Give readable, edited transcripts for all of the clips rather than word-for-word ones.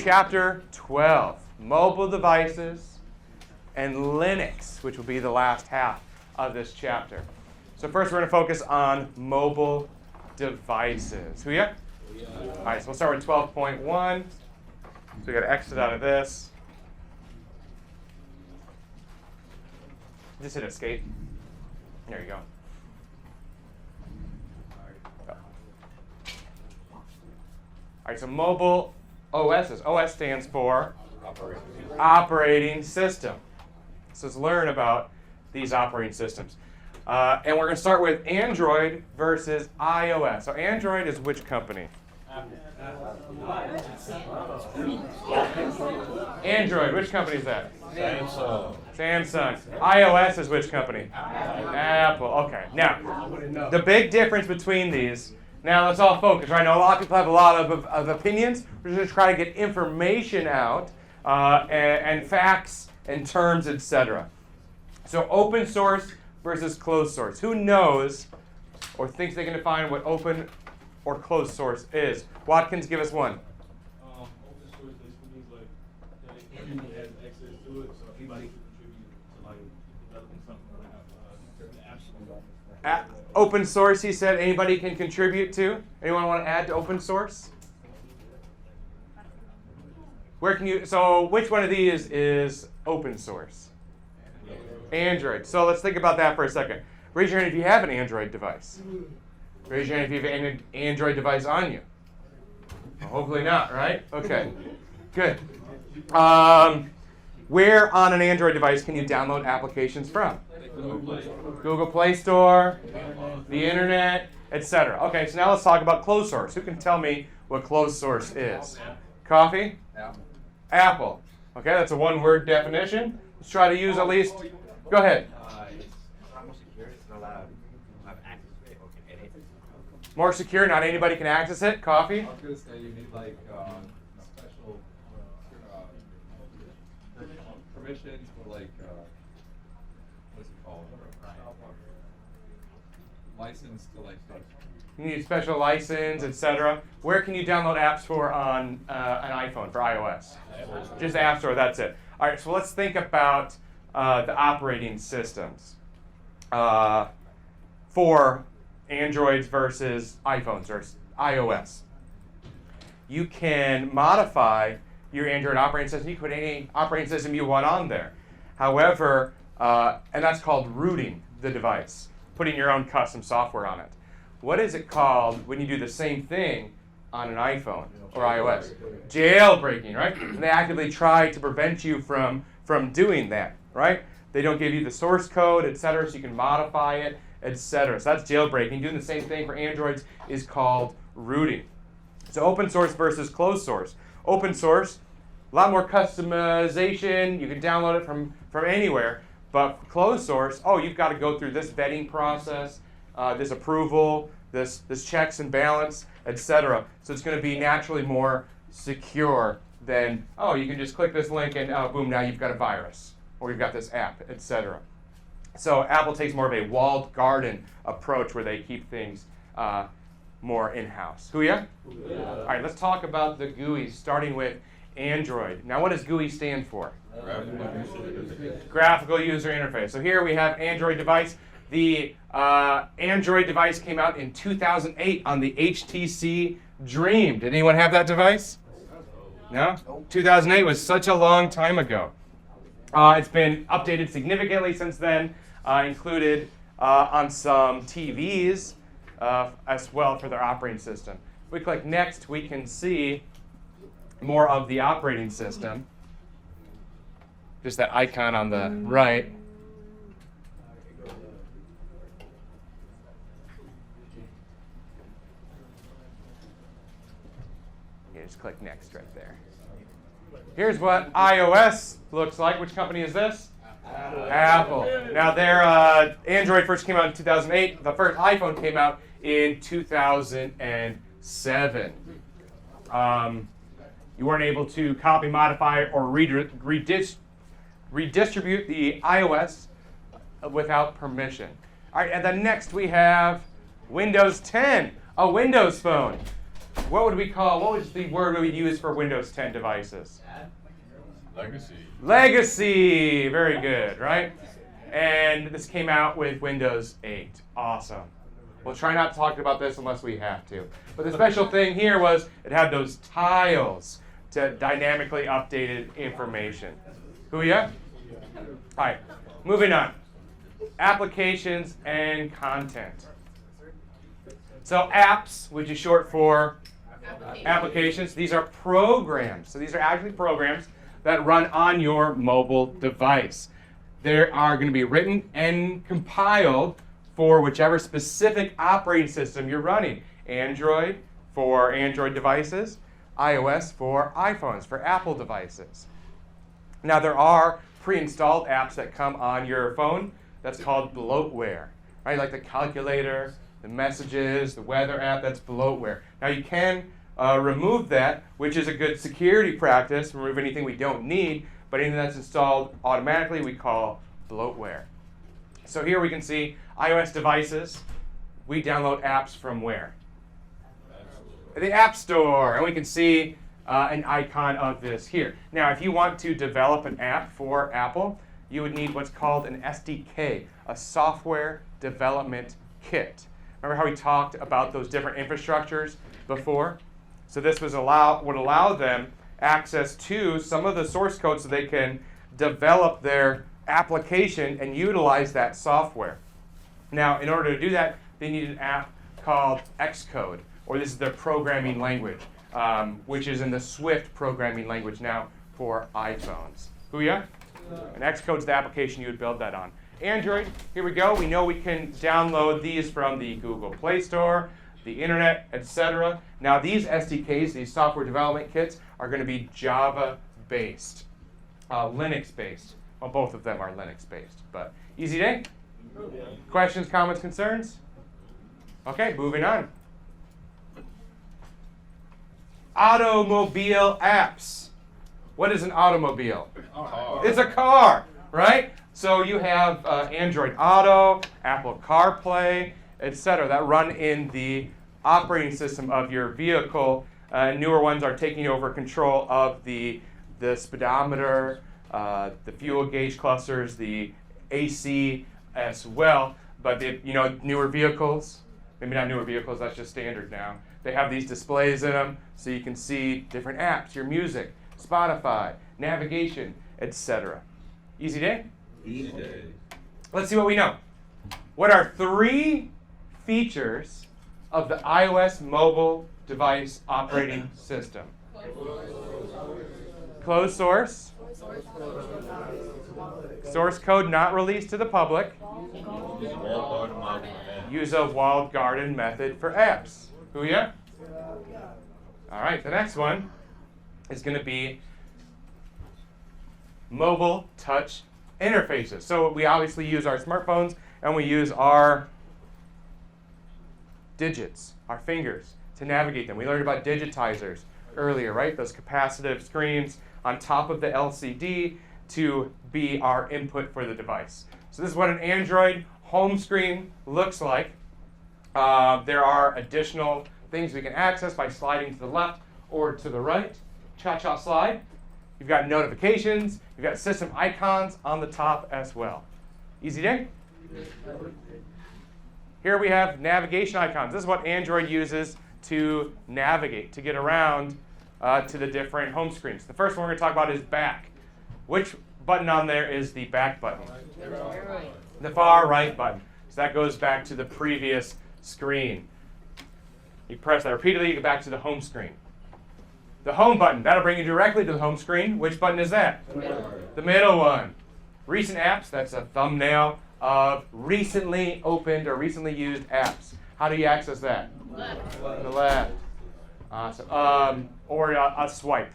chapter 12, mobile devices and Linux, which will be the last half of this chapter. So first we're going to focus on mobile devices. Who ya? All right, so we'll start with 12.1. So we got to exit out of this. Just hit escape. There you go. All right, so mobile OSs. OS stands for operating system. So let's learn about these operating systems. And we're going to start with Android versus iOS. So Android is which company? Android, which company is that? Samsung. iOS is which company? Apple. Okay. Now, the big difference between these. Now let's all focus. Right? I know a lot of people have a lot of opinions. We're just going to try to get information out and facts and terms, etc. So open source versus closed source. Who knows or thinks they can define what open or closed source is? Watkins, give us one. Open source basically means like that everyone has access to it, so anybody can contribute to like developing something or have absolute. Open source, he said, anybody can contribute to. Anyone want to add to open source? Where can you? So which one of these is open source? Android. So let's think about that for a second. Raise your hand if you have an Android device. Raise your hand if you have an Android device on you. Well, hopefully not, right? Okay, good. Where on an Android device can you download applications from? Google Play Store, the internet, etc. Okay, so now let's talk about closed source. Who can tell me what closed source is? Coffee? Apple. Okay, that's a one-word definition. Let's try to use at least. Go ahead. More secure, not anybody can access it. Coffee? I was going to say you need like special permissions for like, what's it called? License to like. You need a special license, etc. Where can you download apps for on an iPhone, for iOS? Just the App Store, that's it. All right, so let's think about the operating systems for Androids versus iPhones or iOS. You can modify your Android operating system. You can put any operating system you want on there. However, and that's called rooting the device, putting your own custom software on it. What is it called when you do the same thing on an iPhone or iOS? Jailbreaking, right? And they actively try to prevent you from doing that, right? They don't give you the source code, etc., so you can modify it, etc. So that's jailbreaking. Doing the same thing for Androids is called rooting. So open source versus closed source. Open source, a lot more customization. You can download it from anywhere. But closed source, you've got to go through this vetting process, this approval, this checks and balance, etc. So it's going to be naturally more secure than, you can just click this link and boom, now you've got a virus. Or you've got this app, etc. So Apple takes more of a walled garden approach where they keep things more in-house. Who ya? All right, let's talk about the GUIs, starting with Android. Now, what does GUI stand for? Graphical User Interface. So here we have Android device. The Android device came out in 2008 on the HTC Dream. Did anyone have that device? No? 2008 was such a long time ago. It's been updated significantly since then, included on some TVs as well for their operating system. If we click next, we can see more of the operating system. Just that icon on the right. You just click next right there. Here's what iOS looks like. Which company is this? Apple. Now, their Android first came out in 2008. The first iPhone came out in 2007. You weren't able to copy, modify, or redistribute the iOS without permission. All right, and then next we have Windows 10, a Windows phone. what would we call, what was the word we would use for Windows 10 devices? Legacy. Legacy. Very good, right? And this came out with Windows 8. Awesome. We'll try not to talk about this unless we have to. But the special thing here was it had those tiles to dynamically updated information. Who ya? All right, moving on. Applications and content. So apps, which is short for applications, these are programs. So these are actually programs that run on your mobile device. They are going to be written and compiled for whichever specific operating system you're running. Android for Android devices, iOS for iPhones, for Apple devices. Now there are pre-installed apps that come on your phone. That's called bloatware, right? Like the calculator, the messages, the weather app, that's bloatware. Now you can remove that, which is a good security practice, remove anything we don't need, but anything that's installed automatically we call bloatware. So here we can see iOS devices. We download apps from where? The App Store, and we can see an icon of this here. Now, if you want to develop an app for Apple, you would need what's called an SDK, a software development kit. Remember how we talked about those different infrastructures before? So this would allow them access to some of the source code so they can develop their application and utilize that software. Now, in order to do that, they need an app called Xcode, or this is their programming language, which is in the Swift programming language now for iPhones. Booyah? And Xcode's the application you would build that on. Android, here we go. We know we can download these from the Google Play Store, the internet, etc. Now these SDKs, these software development kits, are going to be Java-based, Linux-based. Well, both of them are Linux-based, but easy day? Questions, comments, concerns? Okay, moving on. Automobile apps. What is an automobile? It's a car, right? So you have Android Auto, Apple CarPlay, etc. that run in the operating system of your vehicle. Newer ones are taking over control of the speedometer, the fuel gauge clusters, the AC as well. But newer vehicles, maybe not newer vehicles, that's just standard now. They have these displays in them so you can see different apps, your music, Spotify, navigation, etc. Easy day? Easy day. Let's see what we know. What are 3 features of the iOS mobile device operating system? Closed source. Source code not released to the public. Use a walled garden method for apps. Booyah? All right, the next one is going to be mobile touch interfaces. So we obviously use our smartphones and we use our digits, our fingers, to navigate them. We learned about digitizers earlier, right? Those capacitive screens on top of the LCD to be our input for the device. So this is what an Android home screen looks like. There are additional things we can access by sliding to the left or to the right. Cha-cha slide. You've got notifications. You've got system icons on the top as well. Easy day? Here we have navigation icons. This is what Android uses to navigate, to get around to the different home screens. The first one we're going to talk about is back. Which button on there is the back button? The far right button. So that goes back to the previous screen. You press that repeatedly, you get back to the home screen. The home button, that'll bring you directly to the home screen. Which button is that? The middle one. Recent apps, that's a thumbnail of recently opened or recently used apps. How do you access that? The left. Awesome. Or a swipe.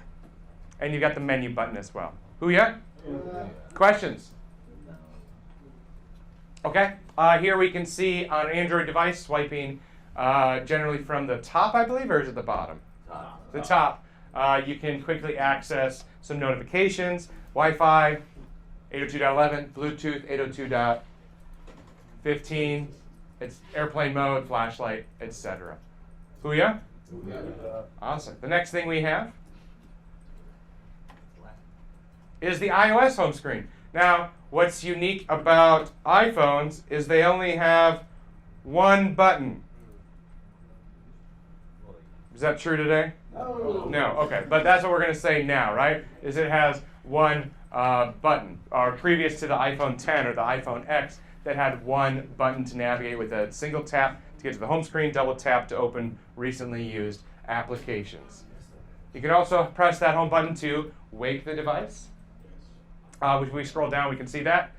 And you've got the menu button as well. Booyah? Questions? Okay. Here we can see on an Android device swiping generally from the top, I believe, or is it the bottom? The top. You can quickly access some notifications, Wi-Fi, 802.11, Bluetooth, 802.15, it's airplane mode, flashlight, etc. Booyah? Awesome. The next thing we have is the iOS home screen. Now, what's unique about iPhones is they only have one button. Is that true today? No. Okay. But that's what we're going to say now, right? Is it has one button. Or previous to the iPhone 10 or the iPhone X, that had one button to navigate with a single tap to get to the home screen, double tap to open recently used applications. You can also press that home button to wake the device. If we scroll down, we can see that.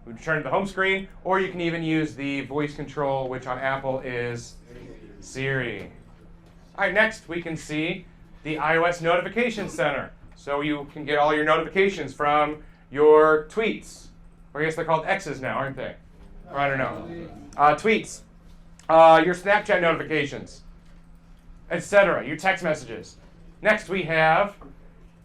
We return to the home screen, or you can even use the voice control, which on Apple is Siri. All right, next we can see the iOS Notification Center. So you can get all your notifications from your tweets. Or I guess they're called X's now, aren't they? Or I don't know. Tweets, your Snapchat notifications, etc., your text messages. Next we have,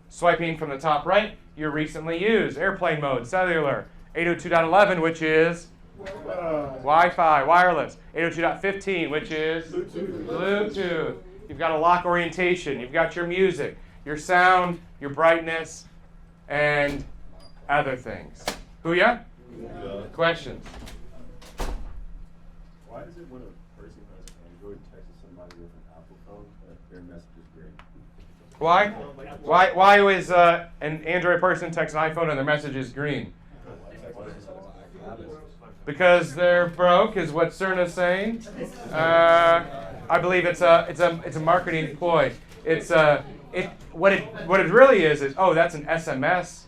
swiping from the top right, your recently used airplane mode, cellular, 802.11, which is Wi-Fi, wireless, 802.15, which is Bluetooth. You've got a lock orientation. You've got your music, your sound, your brightness, and other things. Booyah? Yeah. Questions? Why is it when a person has Android texts somebody with an Apple phone that their message is green? Why is an Android person text an iPhone and their message is green? Because they're broke, is what Cerna's saying. I believe it's a marketing ploy. What it really is oh, that's an SMS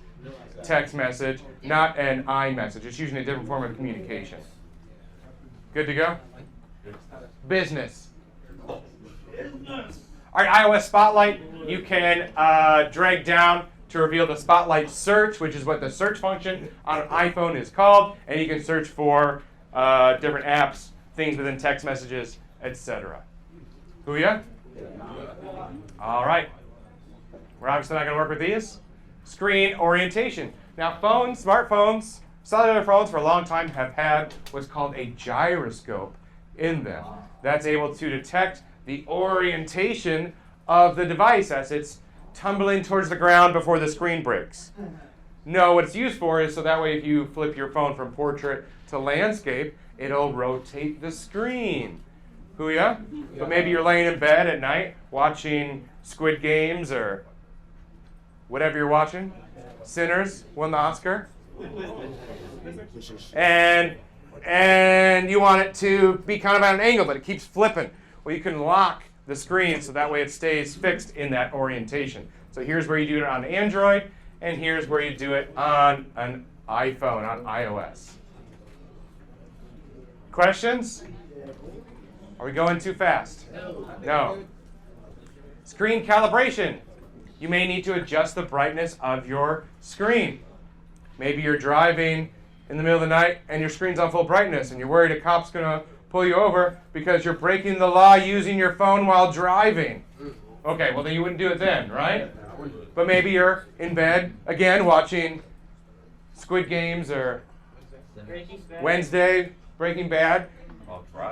text message, not an iMessage. It's usually a different form of communication. Good to go? Business. All right, iOS Spotlight. You can drag down to reveal the Spotlight search, which is what the search function on an iPhone is called, and you can search for different apps, things within text messages, etc. Booyah? All right. We're obviously not going to work with these. Screen orientation. Now, smartphones, cellular phones for a long time have had what's called a gyroscope in them. That's able to detect the orientation of the device as it's tumbling towards the ground before the screen breaks. No, what it's used for is so that way if you flip your phone from portrait to landscape, it'll rotate the screen. Booyah? But maybe you're laying in bed at night watching Squid Games or whatever you're watching. Sinners won the Oscar. And you want it to be kind of at an angle, but it keeps flipping. Well, you can lock the screen so that way it stays fixed in that orientation. So here's where you do it on Android, and here's where you do it on an iPhone, on iOS. Questions? Are we going too fast? No. Screen calibration. You may need to adjust the brightness of your screen. Maybe you're driving in the middle of the night and your screen's on full brightness and you're worried a cop's going to pull you over because you're breaking the law using your phone while driving. Okay, well then you wouldn't do it then, right? But maybe you're in bed, again, watching Squid Games or Wednesday, Breaking Bad.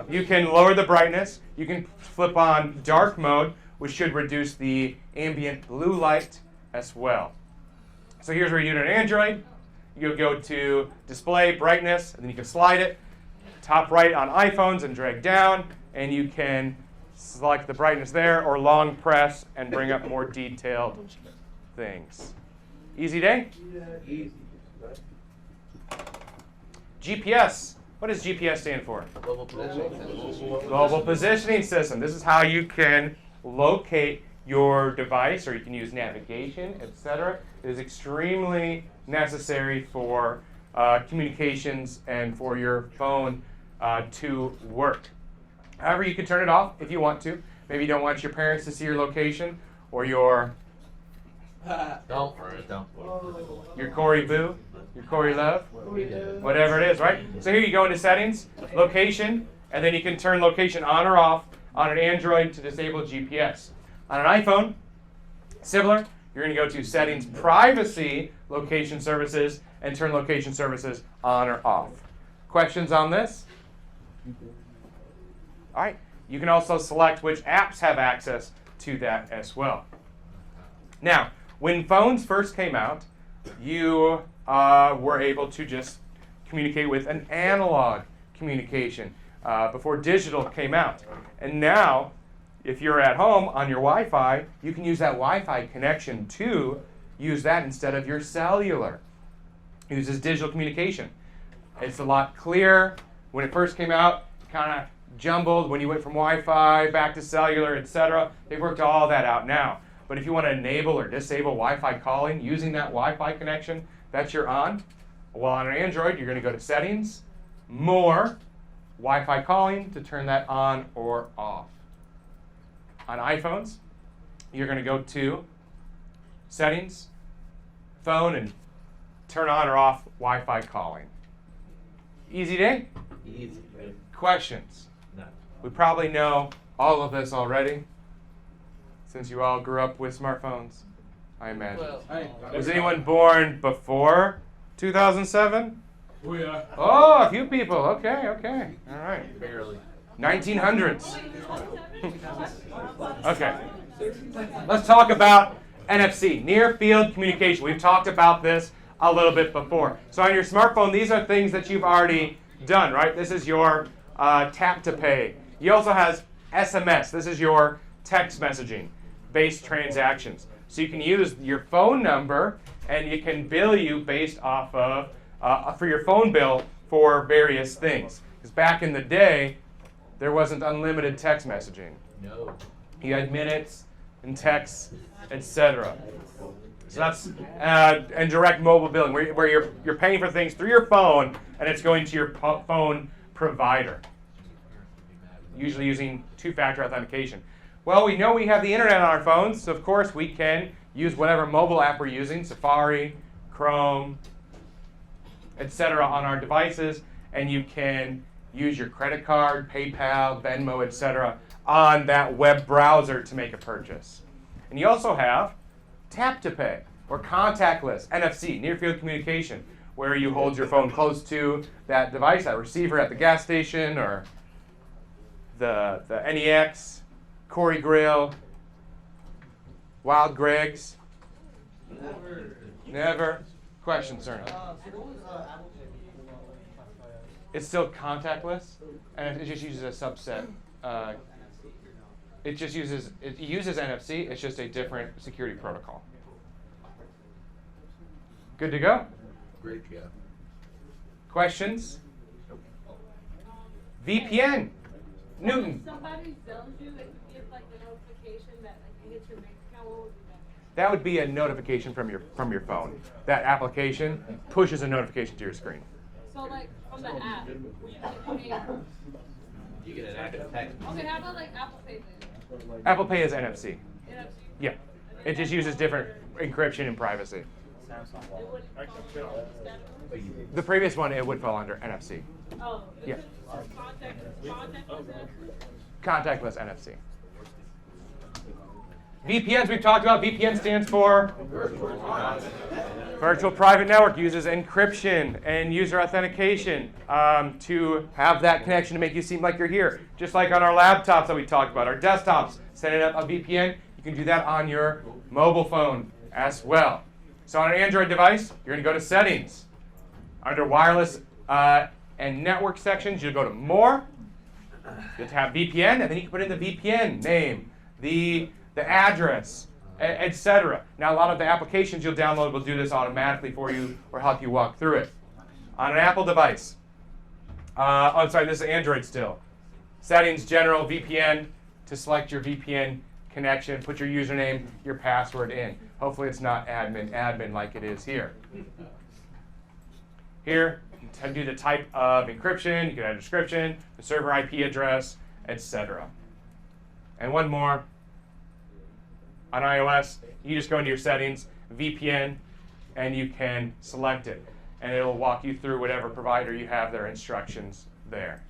You can lower the brightness. You can flip on dark mode, which should reduce the ambient blue light as well. So here's where you do it on Android. You go to display, brightness, and then you can slide it. Top right on iPhones and drag down, and you can select the brightness there or long press and bring up more detailed things. Easy day? Easy. GPS. What does GPS stand for? Global positioning system. Global Positioning System. This is how you can locate your device, or you can use navigation, etc. It is extremely necessary for communications and for your phone to work. However, you can turn it off if you want to. Maybe you don't want your parents to see your location or your Corey Boo, your Corey Love, whatever it is, right? So here you go into settings, location, and then you can turn location on or off on an Android to disable GPS. On an iPhone, similar, you're going to go to settings, privacy, location services, and turn location services on or off. Questions on this? All right. You can also select which apps have access to that as well. Now, when phones first came out, you were able to just communicate with an analog communication before digital came out. And now, if you're at home on your Wi-Fi, you can use that Wi-Fi connection to use that instead of your cellular. It uses digital communication. It's a lot clearer. When it first came out, kind of jumbled when you went from Wi-Fi back to cellular, etc. They've worked all that out now. But if you want to enable or disable Wi-Fi calling using that Wi-Fi connection that you're on, well, on an Android, you're going to go to Settings, More, Wi-Fi calling to turn that on or off. On iPhones, you're going to go to Settings, Phone, and turn on or off Wi-Fi calling. Easy day? Easy. Questions? No. We probably know all of this already, since you all grew up with smartphones, I imagine. Was anyone born before 2007? Oh, yeah. Oh, a few people. Okay, okay. All right. Barely. 1900s. Okay. Let's talk about NFC, near field communication. We've talked about this a little bit before. So on your smartphone, these are things that you've already done, right? This is your tap to pay. You also has SMS. This is your text messaging based transactions. So you can use your phone number and you can bill you based off of, for your phone bill for various things. Because back in the day, there wasn't unlimited text messaging. No. You had minutes and texts, etc. So that's and direct mobile billing, where you're paying for things through your phone and it's going to your phone provider, usually using two-factor authentication. Well, we know we have the internet on our phones, so of course we can use whatever mobile app we're using, Safari, Chrome, etc. on our devices, and you can use your credit card, PayPal, Venmo, etc. on that web browser to make a purchase. And you also have tap to pay or contactless NFC, near field communication, where you hold your phone close to that device, that receiver at the gas station or the NEX, Corey Grill, Wild Greg's. Never. Questions, sir? It's still contactless, and it just uses a subset. It uses NFC. It's just a different security protocol. Good to go? Great, yeah. Questions? VPN. Newton. Somebody bills you, it could give like a notification that like you hit your bank account. What would be that? That would be a notification from your phone. That application pushes a notification to your screen. So like from the app, where you can pay. You get an active text. Okay, how about like Apple Pay then? Apple Pay is NFC. NFC? Yeah. It just uses different encryption and privacy. It wouldn't fall under all this category? The previous one, it would fall under NFC. Oh, this Yeah. is contactless NFC? Contactless NFC. VPNs we've talked about. VPN stands for Virtual Private Network. Uses encryption and user authentication to have that connection to make you seem like you're here. Just like on our laptops that we talked about, our desktops, setting up a VPN, you can do that on your mobile phone as well. So on an Android device, you're going to go to Settings. Under Wireless and Network sections, you'll go to More. You'll tap VPN, and then you can put in the VPN name, the address, etc. Now, a lot of the applications you'll download will do this automatically for you or help you walk through it. On an Apple device, this is Android still. Settings, General, VPN, to select your VPN connection, put your username, your password in. Hopefully it's not admin like it is here. Here, you can do the type of encryption, you can add a description, the server IP address, etc. And one more. On iOS, you just go into your settings, VPN, and you can select it. And it'll walk you through whatever provider you have their instructions there.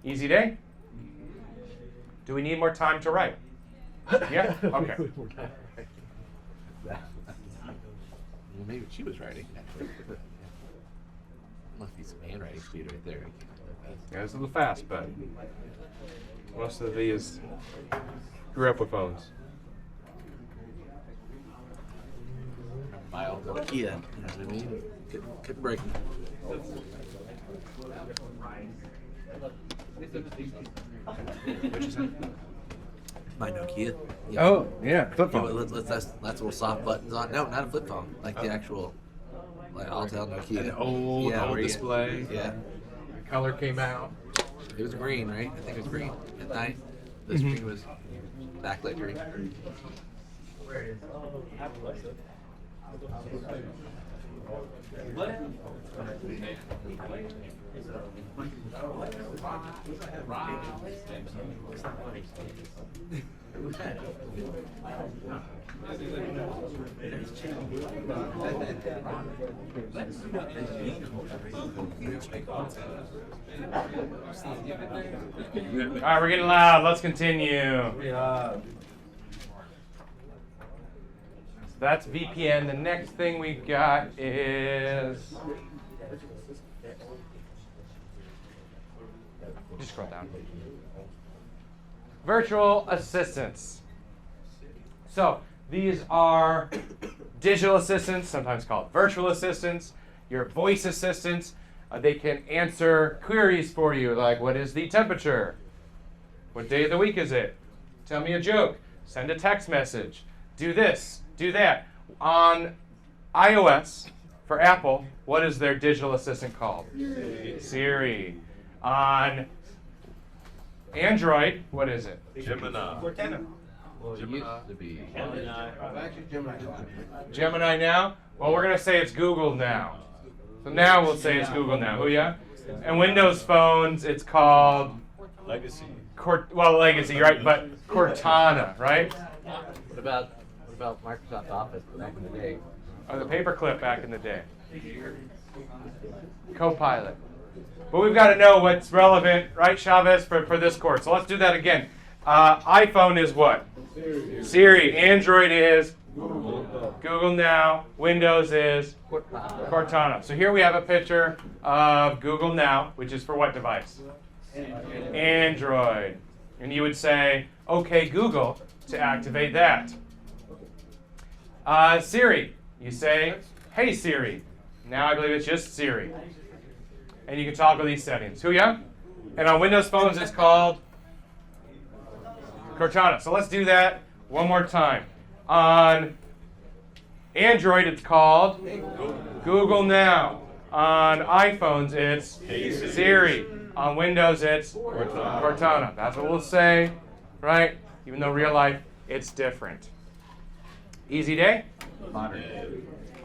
Easy day? Do we need more time to write? Yeah? Okay. Well, maybe she was writing, actually. Must be some handwriting speed right there. Yeah, it's a little fast, but most of these grew up with phones. My old Nokia, you know what I mean? Couldn't break them. Which is it? My Nokia. Yeah. Oh, yeah, flip Yeah, phone. but that's little soft buttons on. No, not a flip phone. Like the actual, like Altel Nokia. An old where you- display. Yeah. The color came out. It was green, right? I think it was green at night. The Mhm. screen was backlit green. All right, we're getting loud. Let's continue. So that's VPN. The next thing we've got is. Just scroll down. Virtual assistants. So these are digital assistants, sometimes called virtual assistants, your voice assistants. They can answer queries for you, like what is the temperature? What day of the week is it? Tell me a joke. Send a text message. Do this, do that. On iOS, for Apple, what is their digital assistant called? Siri. On Android, what is it? Gemini. Well, it used to be. Gemini now? Well, we're going to say it's Google now. So now we'll say it's Google now. Who ya? And Windows phones, it's called Legacy. Legacy, right? But Cortana, right? What about Microsoft Office back in the day? Or the paperclip back in the day. Copilot. But we've got to know what's relevant, right, Chavez, for this course. So let's do that again. iPhone is what? Siri. Android is Google Now. Windows is Cortana. So here we have a picture of Google Now, which is for what device? Android. And you would say, okay, Google, to activate that. Siri. You say, hey, Siri. Now I believe it's just Siri. And you can toggle these settings. Who ya? And on Windows phones, it's called Cortana. So let's do that one more time. On Android, it's called Google Now. On iPhones, it's Siri. On Windows, it's Cortana. That's what we'll say, right? Even though real life, it's different. Easy day?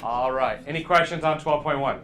All right. Any questions on 12.1?